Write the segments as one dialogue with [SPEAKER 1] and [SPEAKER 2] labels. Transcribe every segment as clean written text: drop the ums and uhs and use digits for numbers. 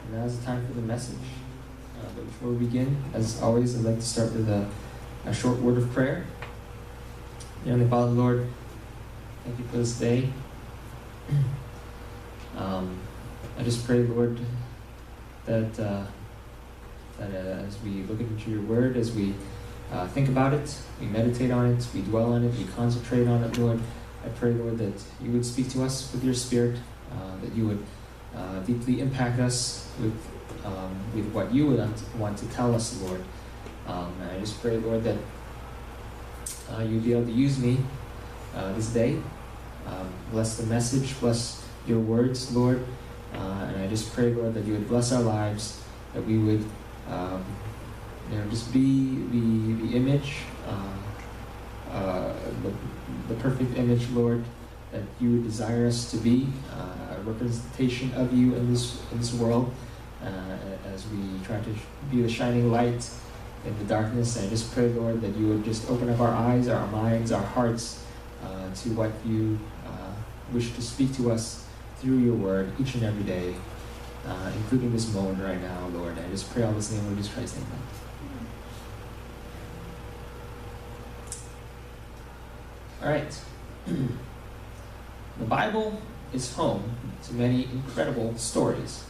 [SPEAKER 1] Now is the time for the message. But before we begin, as always, I'd like to start with a short word of prayer. Dear Heavenly Father, Lord, thank you for this day. I just pray, Lord, that as we look into your word, as we think about it, we meditate on it, we dwell on it, we concentrate on it, Lord, I pray, Lord, that you would speak to us with your Spirit, that you would deeply impact us with what you would want to tell us, Lord. And I just pray, Lord, that you'd be able to use me this day. Bless the message, bless your words, Lord. And I just pray, Lord, that you would bless our lives, that we would just be the image, the perfect image, Lord, that you would desire us to be, a representation of you in this world, as we try to be the shining light in the darkness. I just pray, Lord, that you would just open up our eyes, our minds, our hearts to what you wish to speak to us through your word each and every day, including this moment right now, Lord. I just pray all this in the name of Jesus Christ. Amen. All right. The Bible is home to many incredible stories.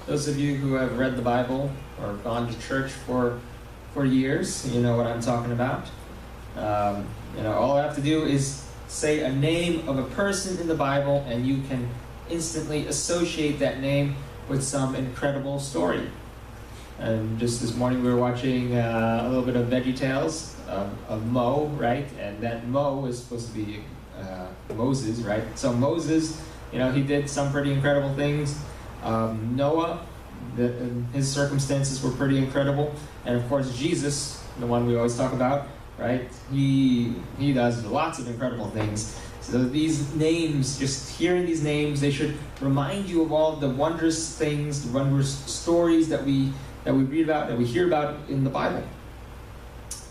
[SPEAKER 1] Those of you who have read the Bible or gone to church for years, you know what I'm talking about. All I have to do is say a name of a person in the Bible, and you can instantly associate that name with some incredible story. And just this morning we were watching a little bit of VeggieTales of Mo, right? And that Mo is supposed to be Moses, right? So Moses, he did some pretty incredible things. Noah, his circumstances were pretty incredible. And of course Jesus, the one we always talk about, right? He does lots of incredible things. So these names, just hearing these names, they should remind you of all the wondrous things, the wondrous stories that we read about, that we hear about in the Bible.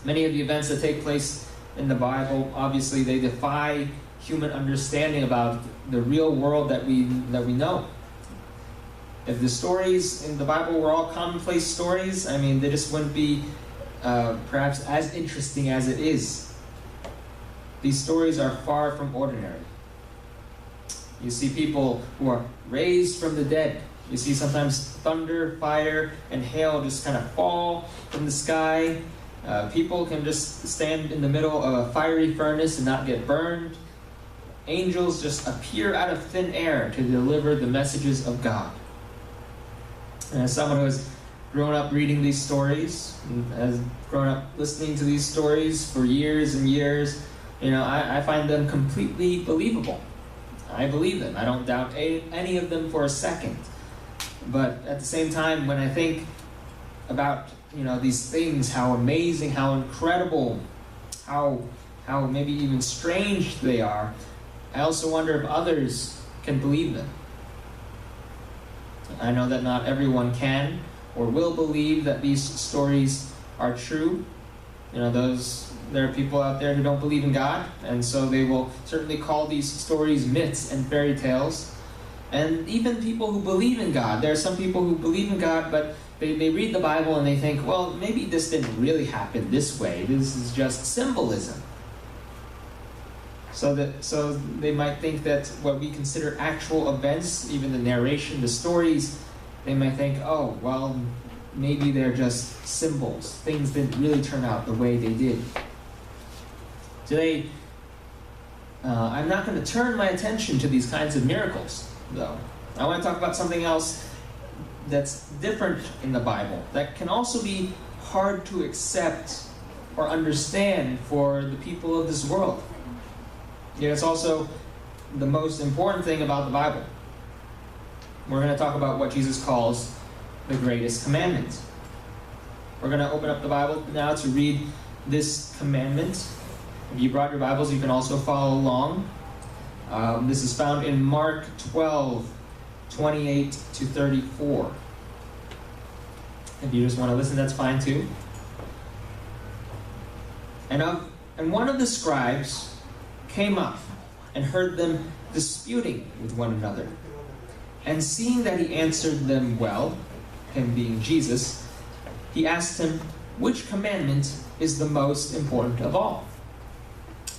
[SPEAKER 1] Many of the events that take place in the Bible, obviously, they defy human understanding about the real world that we know. If the stories in the Bible were all commonplace stories, they just wouldn't be perhaps as interesting as it is. These stories are far from ordinary. You see people who are raised from the dead. You see sometimes thunder, fire, and hail just kind of fall from the sky. People can just stand in the middle of a fiery furnace and not get burned. Angels just appear out of thin air to deliver the messages of God. And as someone who has grown up reading these stories, and has grown up listening to these stories for years and years, I find them completely believable. I believe them. I don't doubt any of them for a second. But at the same time, when I think about these things, how amazing, how incredible, how maybe even strange they are, I also wonder if others can believe them. I know that not everyone can or will believe that these stories are true. There are people out there who don't believe in God, and so they will certainly call these stories myths and fairy tales. And even people who believe in God, there are some people who believe in God, but they read the Bible and they think, well, maybe this didn't really happen this way. This is just symbolism. So they might think that what we consider actual events, even the narration, the stories, they might think, oh, well, maybe they're just symbols. Things didn't really turn out the way they did. Today, I'm not going to turn my attention to these kinds of miracles, though. I want to talk about something else that's different in the Bible, that can also be hard to accept or understand for the people of this world. It's also the most important thing about the Bible. We're going to talk about what Jesus calls the greatest commandment. We're going to open up the Bible now to read this commandment. If you brought your Bibles, you can also follow along. This is found in Mark 12, 28 to 34. If you just want to listen, that's fine too. And one of the scribes came up and heard them disputing with one another. And seeing that he answered them well, him being Jesus, he asked him, which commandment is the most important of all?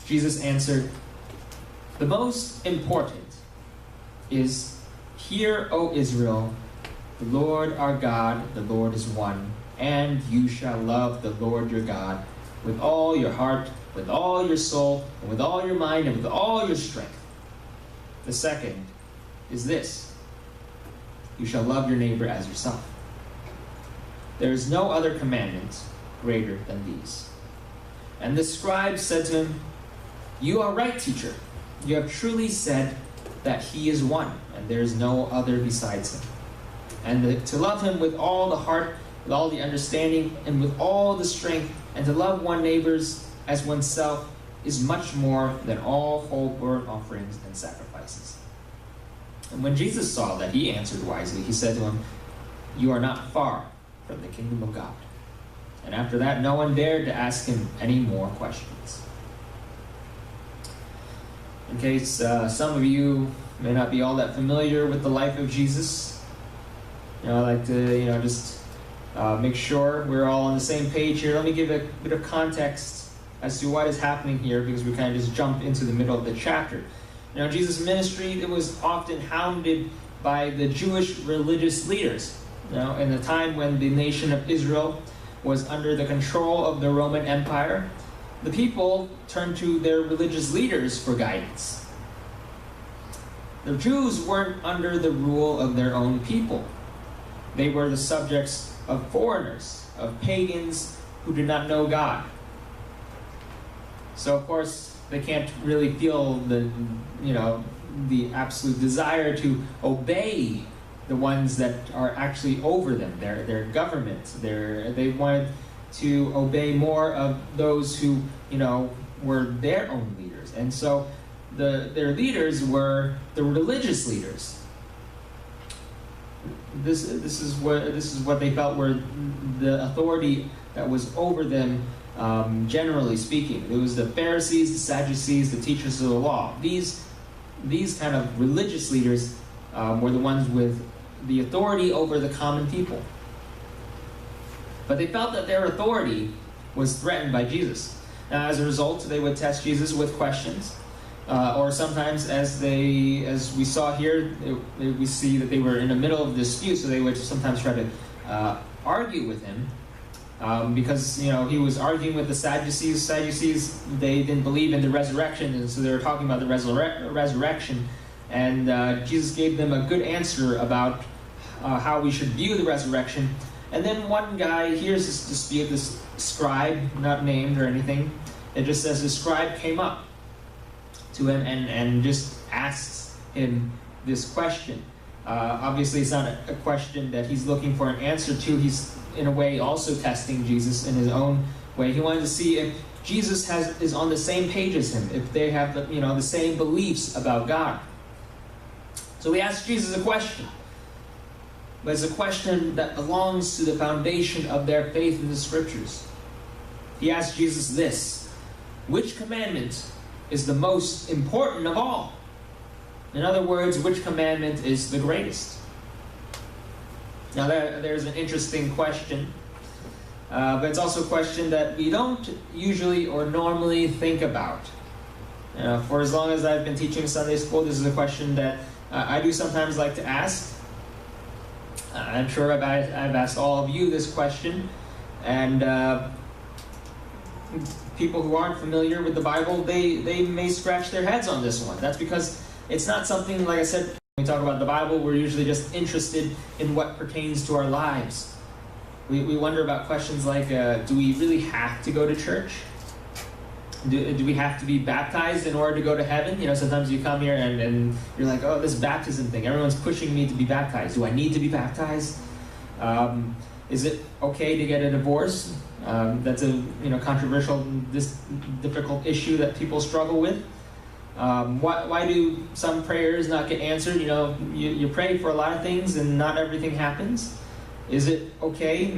[SPEAKER 1] Jesus answered, the most important is, hear, O Israel, the Lord our God, the Lord is one, and you shall love the Lord your God with all your heart, with all your soul, and with all your mind, and with all your strength. The second is this: you shall love your neighbor as yourself. There is no other commandment greater than these. And the scribe said to him, you are right, teacher. You have truly said that he is one, and there is no other besides him. And to love him with all the heart, with all the understanding, and with all the strength, and to love one neighbors as oneself is much more than all whole burnt offerings and sacrifices. And when Jesus saw that he answered wisely, he said to him, you are not far from the kingdom of God. And after that, no one dared to ask him any more questions. in case some of you may not be all that familiar with the life of Jesus. I like to, just make sure we're all on the same page here. Let me give a bit of context as to what is happening here, because we kind of just jump into the middle of the chapter. Jesus' ministry, it was often hounded by the Jewish religious leaders. In the time when the nation of Israel was under the control of the Roman Empire, the people turned to their religious leaders for guidance. The Jews weren't under the rule of their own people. They were the subjects of foreigners, of pagans who did not know God. So of course, they can't really feel the absolute desire to obey the ones that are actually over them, their government. They wanted to obey more of those who, were their own leaders. And so their leaders were the religious leaders. This is what they felt were the authority that was over them, generally speaking. It was the Pharisees, the Sadducees, the teachers of the law. These kind of religious leaders were the ones with the authority over the common people. But they felt that their authority was threatened by Jesus. Now, as a result, they would test Jesus with questions. Or sometimes, as we saw here, we see that they were in the middle of a dispute, so they would sometimes try to argue with him. Because, he was arguing with the Sadducees. Sadducees, they didn't believe in the resurrection, and so they were talking about the resurrection. And Jesus gave them a good answer about how we should view the resurrection. And then one guy hears this dispute, this scribe, not named or anything. It just says the scribe came up to him and just asks him this question. Obviously, it's not a question that he's looking for an answer to. He's, in a way, also testing Jesus in his own way. He wanted to see if Jesus is on the same page as him, if they have the same beliefs about God. So he asked Jesus a question. But it's a question that belongs to the foundation of their faith in the Scriptures. He asked Jesus this: which commandment is the most important of all? In other words, which commandment is the greatest? Now there's an interesting question, but it's also a question that we don't usually or normally think about. For as long as I've been teaching Sunday school, this is a question that I do sometimes like to ask. I'm sure I've asked all of you this question, and people who aren't familiar with the Bible, they may scratch their heads on this one. That's because it's not something, like I said, when we talk about the Bible, we're usually just interested in what pertains to our lives. We wonder about questions like, do we really have to go to church? Do we have to be baptized in order to go to heaven? Sometimes you come here and you're like, oh, this baptism thing, everyone's pushing me to be baptized. Do I need to be baptized? Is it okay to get a divorce? That's a controversial, difficult issue that people struggle with. Why do some prayers not get answered? You pray for a lot of things and not everything happens. Is it okay,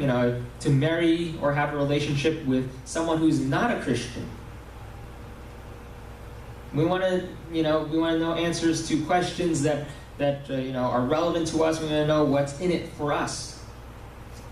[SPEAKER 1] to marry or have a relationship with someone who's not a Christian? We want to know answers to questions that are relevant to us. We want to know what's in it for us.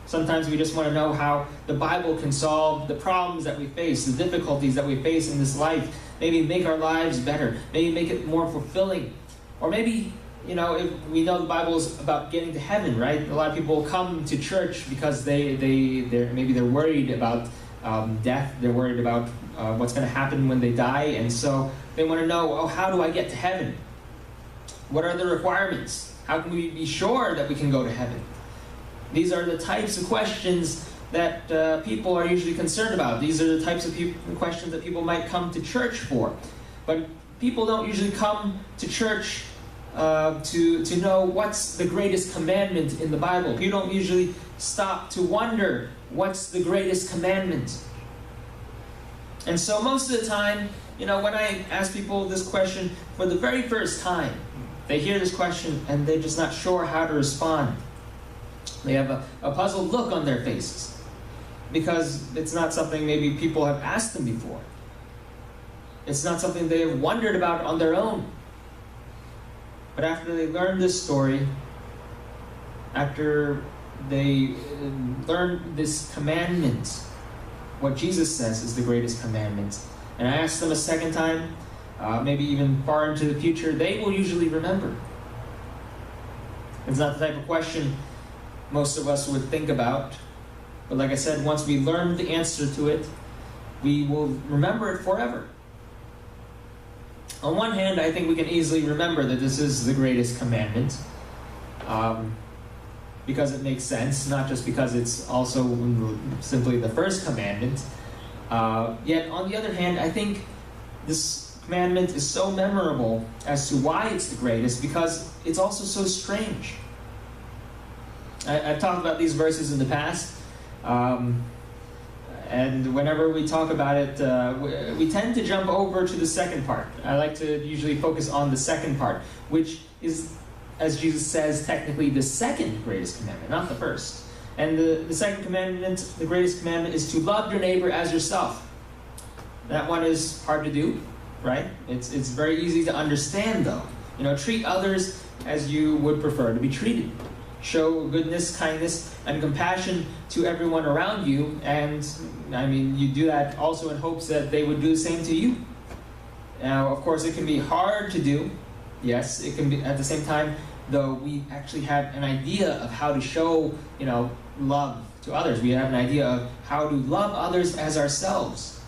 [SPEAKER 1] Sometimes we just want to know how the Bible can solve the problems that we face, the difficulties that we face in this life. Maybe make our lives better. Maybe make it more fulfilling. Or maybe, if we know the Bible is about getting to heaven, right? A lot of people come to church because they're worried about death. They're worried about what's going to happen when they die, and so they want to know, how do I get to heaven? What are the requirements? How can we be sure that we can go to heaven? These are the types of questions that people are usually concerned about. These are the types of questions that people might come to church for. But people don't usually come to church to know what's the greatest commandment in the Bible. People don't usually stop to wonder what's the greatest commandment. And so most of the time, when I ask people this question for the very first time, they hear this question and they're just not sure how to respond. They have a puzzled look on their faces because it's not something maybe people have asked them before. It's not something they have wondered about on their own. But after they learn this story, after they learn this commandment, what Jesus says is the greatest commandment, and I ask them a second time, maybe even far into the future, they will usually remember. It's not the type of question most of us would think about, but like I said, once we learn the answer to it, we will remember it forever. On one hand, I think we can easily remember that this is the greatest commandment, because it makes sense, not just because it's also simply the first commandment. Yet, on the other hand, I think this commandment is so memorable as to why it's the greatest, because it's also so strange. I've talked about these verses in the past, and whenever we talk about it, we tend to jump over to the second part. I like to usually focus on the second part, which is, as Jesus says, technically the second greatest commandment, not the first. And the second commandment, the greatest commandment, is to love your neighbor as yourself. That one is hard to do, right? It's very easy to understand, though. Treat others as you would prefer to be treated. Show goodness, kindness, and compassion to everyone around you, and you do that also in hopes that they would do the same to you. Now, of course, it can be hard to do. Yes, it can be. At the same time, though, we actually have an idea of how to show, love to others. We have an idea of how to love others as ourselves.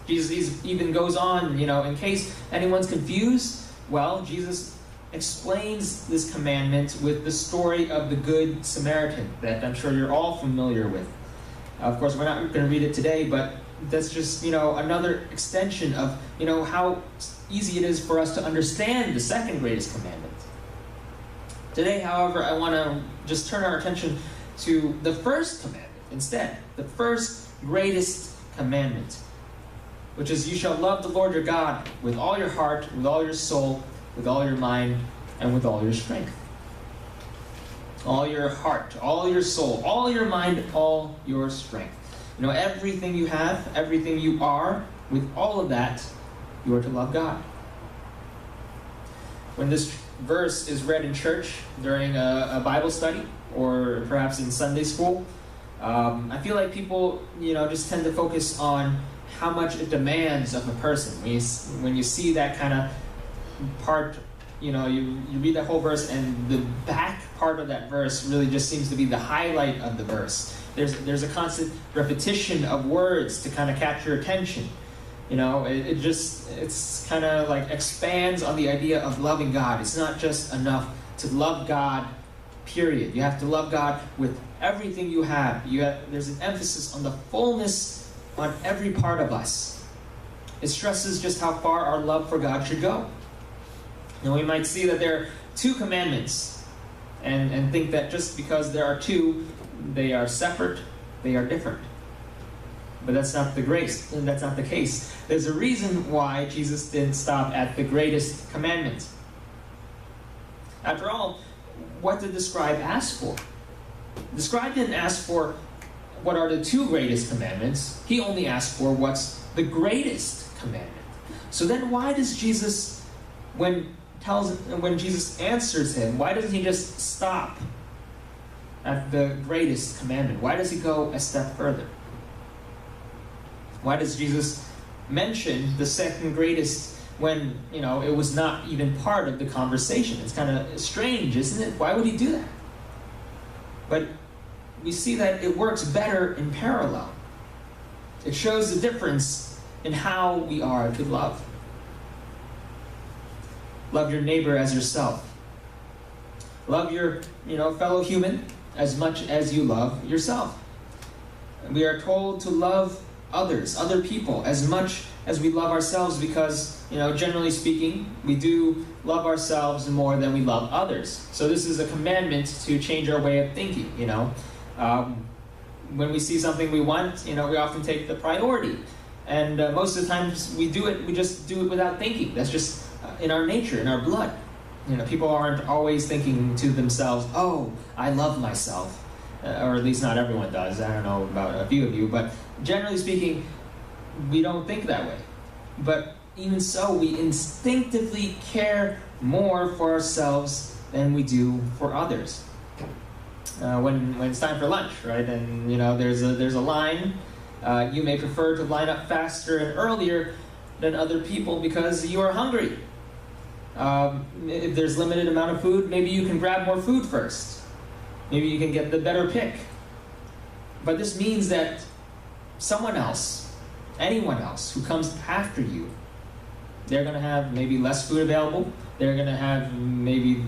[SPEAKER 1] Jesus even goes on, in case anyone's confused, well, Jesus explains this commandment with the story of the Good Samaritan that I'm sure you're all familiar with. Of course, we're not going to read it today, but that's just, another extension of, how easy it is for us to understand the second greatest commandment. Today, however, I want to just turn our attention to the first commandment instead, the first greatest commandment, which is, you shall love the Lord your God with all your heart, with all your soul, with all your mind, and with all your strength. All your heart, all your soul, all your mind, all your strength. Everything you have, everything you are, with all of that, you are to love God. When this verse is read in church during a Bible study, or perhaps in Sunday school, I feel like people, just tend to focus on how much it demands of a person. When you see that kind of part, you read that whole verse, and the back part of that verse really just seems to be the highlight of the verse. There's a constant repetition of words to kind of catch your attention. It's kind of like expands on the idea of loving God. It's not just enough to love God, period. You have to love God with everything you have. There's an emphasis on the fullness on every part of us. It stresses just how far our love for God should go. We might see that there are two commandments and think that just because there are two, they are separate, they are different. But that's not the grace, and that's not the case. There's a reason why Jesus didn't stop at the greatest commandment. After all, what did the scribe ask for? The scribe didn't ask for what are the two greatest commandments. He only asked for what's the greatest commandment. So then why does Jesus, when Jesus answers him, why doesn't he just stop at the greatest commandment? Why does he go a step further? Why does Jesus mention the second greatest when, it was not even part of the conversation? It's kind of strange, isn't it? Why would he do that? But we see that it works better in parallel. It shows the difference in how we are to love. Love your neighbor as yourself. Love your, fellow human as much as you love yourself. We are told to love others, other people, as much as we love ourselves because, generally speaking, we do love ourselves more than we love others. So this is a commandment to change our way of thinking, When we see something we want, we often take the priority. And most of the times we just do it without thinking. That's just in our nature, in our blood. People aren't always thinking to themselves, oh, I love myself. Or at least not everyone does. I don't know about a few of you, but generally speaking, we don't think that way. But even so, we instinctively care more for ourselves than we do for others. When it's time for lunch, right? And there's a line. You may prefer to line up faster and earlier than other people because you are hungry. If there's limited amount of food, maybe you can grab more food first. Maybe you can get the better pick. But this means that someone else, anyone else who comes after you, they're going to have maybe less food available. They're going to have maybe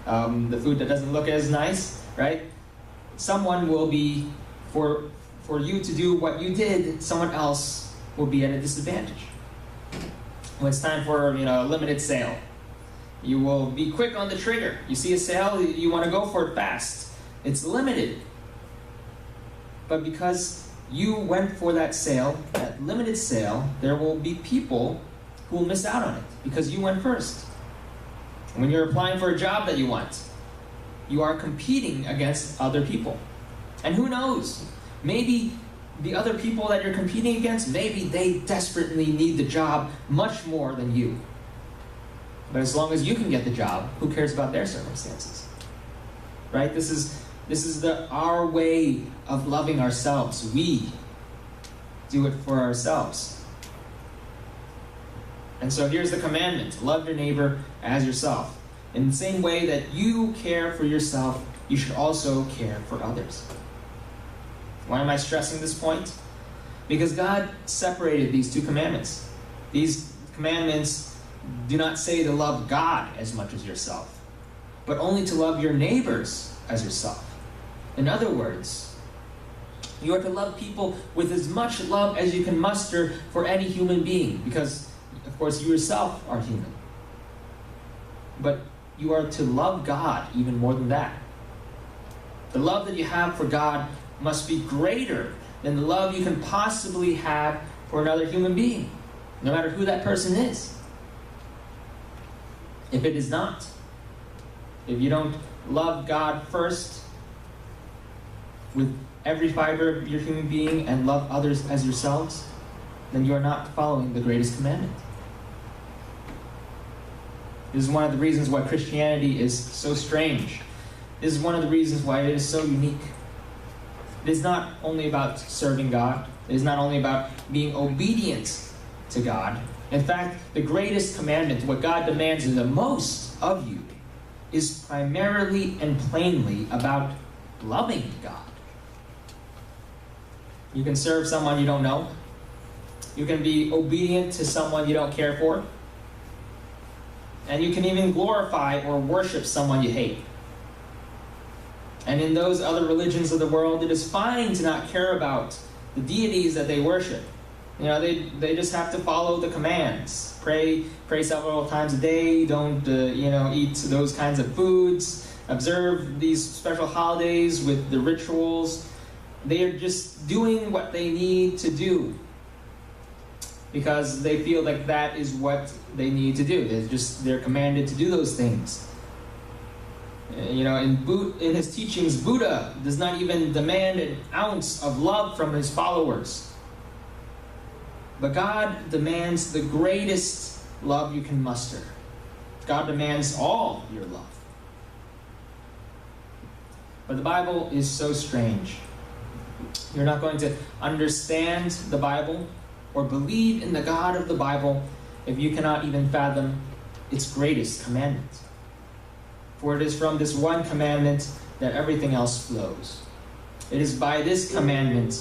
[SPEAKER 1] the food that doesn't look as nice, right? Someone will be, for you to do what you did, someone else will be at a disadvantage. When it's time for a limited sale, you will be quick on the trigger. You see a sale, you want to go for it fast. It's limited. But because you went for that sale, that limited sale, there will be people who will miss out on it because you went first. When you're applying for a job that you want, you are competing against other people. And who knows? Maybe the other people that you're competing against, maybe they desperately need the job much more than you. But as long as you can get the job, who cares about their circumstances? Right? This is our way of loving ourselves. We do it for ourselves. And so here's the commandment: love your neighbor as yourself. In the same way that you care for yourself, you should also care for others. Why am I stressing this point? Because God separated these two commandments. These commandments do not say to love God as much as yourself, but only to love your neighbors as yourself. In other words, you are to love people with as much love as you can muster for any human being, because, of course, you yourself are human. But you are to love God even more than that. The love that you have for God must be greater than the love you can possibly have for another human being, no matter who that person is. If it is not, if you don't love God first with every fiber of your human being and love others as yourselves, then you are not following the greatest commandment. This is one of the reasons why Christianity is so strange. This is one of the reasons why it is so unique. It is not only about serving God. It is not only about being obedient to God. In fact, the greatest commandment, what God demands the most of you, is primarily and plainly about loving God. You can serve someone you don't know. You can be obedient to someone you don't care for. And you can even glorify or worship someone you hate. And in those other religions of the world, it is fine to not care about the deities that they worship. They just have to follow the commands. Pray several times a day. Don't eat those kinds of foods. Observe these special holidays with the rituals. They are just doing what they need to do because they feel like that is what they need to do. They're commanded to do those things. In his teachings, Buddha does not even demand an ounce of love from his followers. But God demands the greatest love you can muster. God demands all your love. But the Bible is so strange. You're not going to understand the Bible or believe in the God of the Bible if you cannot even fathom its greatest commandment. For it is from this one commandment that everything else flows. It is by this commandment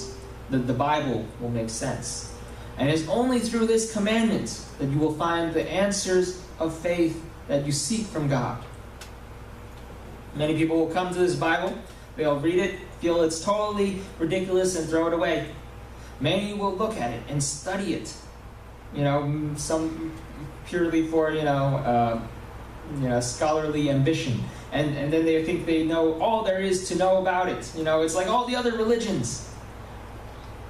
[SPEAKER 1] that the Bible will make sense. And it is only through this commandment that you will find the answers of faith that you seek from God. Many people will come to this Bible, they'll read it, feel it's totally ridiculous, and throw it away. Many will look at it and study it. Some purely for scholarly ambition, and then they think they know all there is to know about it. It's like all the other religions.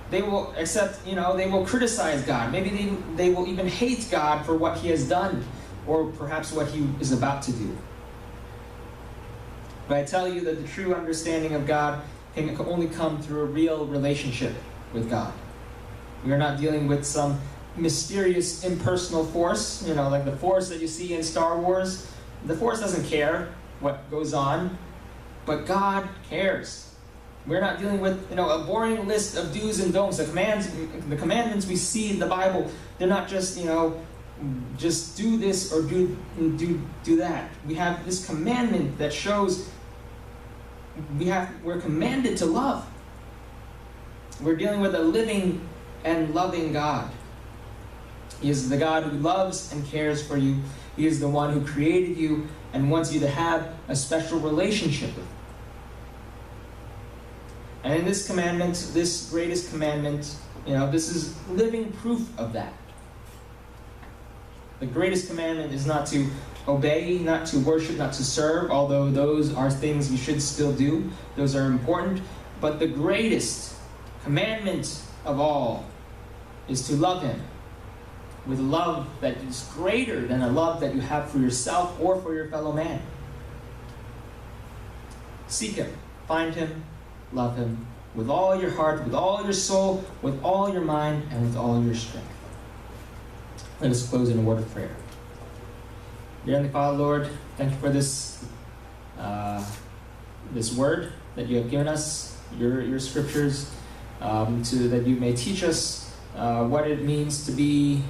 [SPEAKER 1] They will accept, they will criticize God. Maybe they will even hate God for what He has done, or perhaps what He is about to do. But I tell you that the true understanding of God can only come through a real relationship with God. We are not dealing with some mysterious impersonal force, like the force that you see in Star Wars. The force doesn't care what goes on, but God cares. We're not dealing with a boring list of do's and don'ts. The commandments we see in the Bible, they're not just just do this or do that. We have this commandment that shows we're commanded to love. We're dealing with a living and loving God. He is the God who loves and cares for you. He is the one who created you and wants you to have a special relationship with him. And in this commandment, this greatest commandment, this is living proof of that. The greatest commandment is not to obey, not to worship, not to serve, although those are things you should still do. Those are important. But the greatest commandment of all is to love him with love that is greater than a love that you have for yourself or for your fellow man. Seek him, find him, love him with all your heart, with all your soul, with all your mind, and with all your strength. Let us close in a word of prayer. Dear Heavenly Father, Lord, thank you for this word that you have given us, your scriptures, so that you may teach us what it means to be,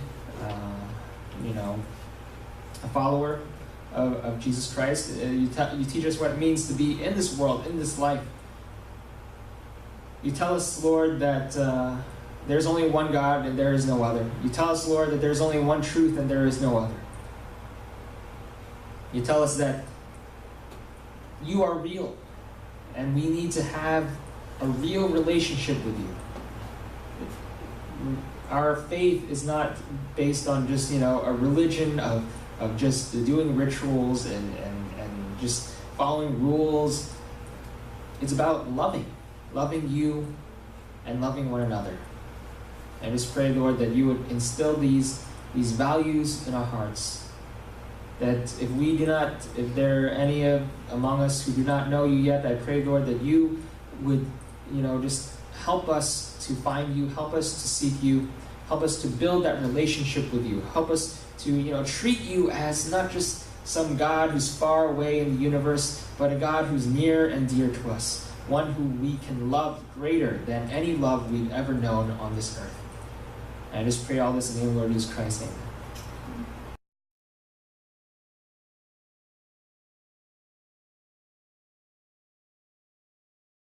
[SPEAKER 1] a follower of Jesus Christ. You teach us what it means to be in this world, in this life. You tell us, Lord, that there's only one God and there is no other. You tell us, Lord, that there's only one truth and there is no other. You tell us that you are real and we need to have a real relationship with you. Our faith is not based on just, a religion of just doing rituals and just following rules. It's about loving you and loving one another. I just pray, Lord, that you would instill these values in our hearts. That if there are any among us who do not know you yet, I pray, Lord, that you would, just help us to find you, help us to seek you, help us to build that relationship with you, help us to, treat you as not just some God who's far away in the universe, but a God who's near and dear to us, one who we can love greater than any love we've ever known on this earth. And I just pray all this in the name of the Lord Jesus Christ. Amen.